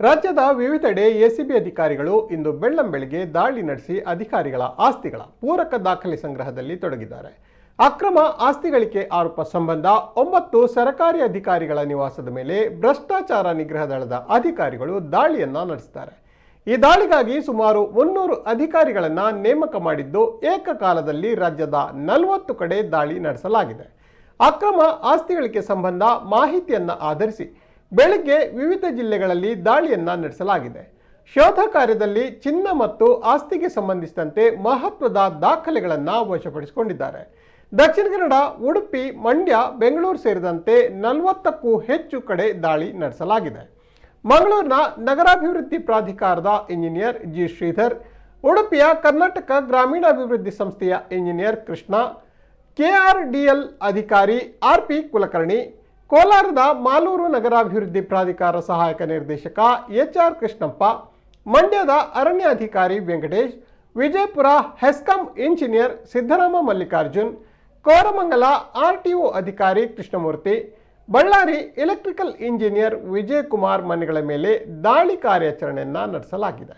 ರಾಜ್ಯದ ವಿವಿಧೆಡೆ ಎಸಿಬಿ ಅಧಿಕಾರಿಗಳು ಇಂದು ಬೆಳ್ಳಂಬೆಳಗ್ಗೆ ದಾಳಿ ನಡೆಸಿ ಅಧಿಕಾರಿಗಳ ಆಸ್ತಿಗಳ ಪೂರಕ ದಾಖಲೆ ಸಂಗ್ರಹದಲ್ಲಿ ತೊಡಗಿದ್ದಾರೆ. ಅಕ್ರಮ ಆಸ್ತಿ ಗಳಿಕೆ ಆರೋಪ ಸಂಬಂಧ 9 ಸರ್ಕಾರಿ ಅಧಿಕಾರಿಗಳ ನಿವಾಸದ ಮೇಲೆ ಭ್ರಷ್ಟಾಚಾರ ನಿಗ್ರಹ ದಳದ ಅಧಿಕಾರಿಗಳು ದಾಳಿಯನ್ನ ನಡೆಸಿದ್ದಾರೆ. ಈ ದಾಳಿಗಾಗಿ ಸುಮಾರು 300 ಅಧಿಕಾರಿಗಳನ್ನ ನೇಮಕ ಮಾಡಿದ್ದು ಏಕಕಾಲದಲ್ಲಿ ರಾಜ್ಯದ 40 ಕಡೆ ದಾಳಿ ನಡೆಸಲಾಗಿದೆ. ಅಕ್ರಮ ಆಸ್ತಿ ಗಳಿಕೆ ಸಂಬಂಧ ಮಾಹಿತಿಯನ್ನ ಆಧರಿಸಿ ಬೆಳಗ್ಗೆ ವಿವಿಧ ಜಿಲ್ಲೆಗಳಲ್ಲಿ ದಾಳಿಯನ್ನ ನಡೆಸಲಾಗಿದೆ. ಶೋಧ ಕಾರ್ಯದಲ್ಲಿ ಚಿನ್ನ ಮತ್ತು ಆಸ್ತಿಗೆ ಸಂಬಂಧಿಸಿದಂತೆ ಮಹತ್ವದ ದಾಖಲೆಗಳನ್ನು ವಶಪಡಿಸಿಕೊಂಡಿದ್ದಾರೆ. ದಕ್ಷಿಣ ಕನ್ನಡ, ಉಡುಪಿ, ಮಂಡ್ಯ, ಬೆಂಗಳೂರು ಸೇರಿದಂತೆ 40ಕ್ಕೂ ಹೆಚ್ಚು ಕಡೆ ದಾಳಿ ನಡೆಸಲಾಗಿದೆ. ಮಂಗಳೂರಿನ ನಗರಾಭಿವೃದ್ಧಿ ಪ್ರಾಧಿಕಾರದ ಇಂಜಿನಿಯರ್ ಜಿ ಶ್ರೀಧರ್, ಉಡುಪಿಯ ಕರ್ನಾಟಕ ಗ್ರಾಮೀಣಾಭಿವೃದ್ಧಿ ಸಂಸ್ಥೆಯ ಇಂಜಿನಿಯರ್ ಕೃಷ್ಣ, ಕೆಆರ್ಡಿಎಲ್ ಅಧಿಕಾರಿ ಆರ್ಪಿ ಕುಲಕರ್ಣಿ, ಕೋಲಾರದ ಮಾಲೂರು ನಗರಾಭಿವೃದ್ಧಿ ಪ್ರಾಧಿಕಾರ ಸಹಾಯಕ ನಿರ್ದೇಶಕ ಎಚ್ಆರ್ ಕೃಷ್ಣಪ್ಪ, ಮಂಡ್ಯದ ಅರಣ್ಯ ಅಧಿಕಾರಿ ವೆಂಕಟೇಶ್, ವಿಜಯಪುರ ಹೆಸ್ಕಾಂ ಇಂಜಿನಿಯರ್ ಸಿದ್ದರಾಮ ಮಲ್ಲಿಕಾರ್ಜುನ್, ಕೋರಮಂಗಲ ಆರ್ಟಿಒ ಅಧಿಕಾರಿ ಕೃಷ್ಣಮೂರ್ತಿ, ಬಳ್ಳಾರಿ ಎಲೆಕ್ಟ್ರಿಕಲ್ ಇಂಜಿನಿಯರ್ ವಿಜಯಕುಮಾರ್ ಮನೆಗಳ ಮೇಲೆ ದಾಳಿ ಕಾರ್ಯಾಚರಣೆಯನ್ನು ನಡೆಸಲಾಗಿದೆ.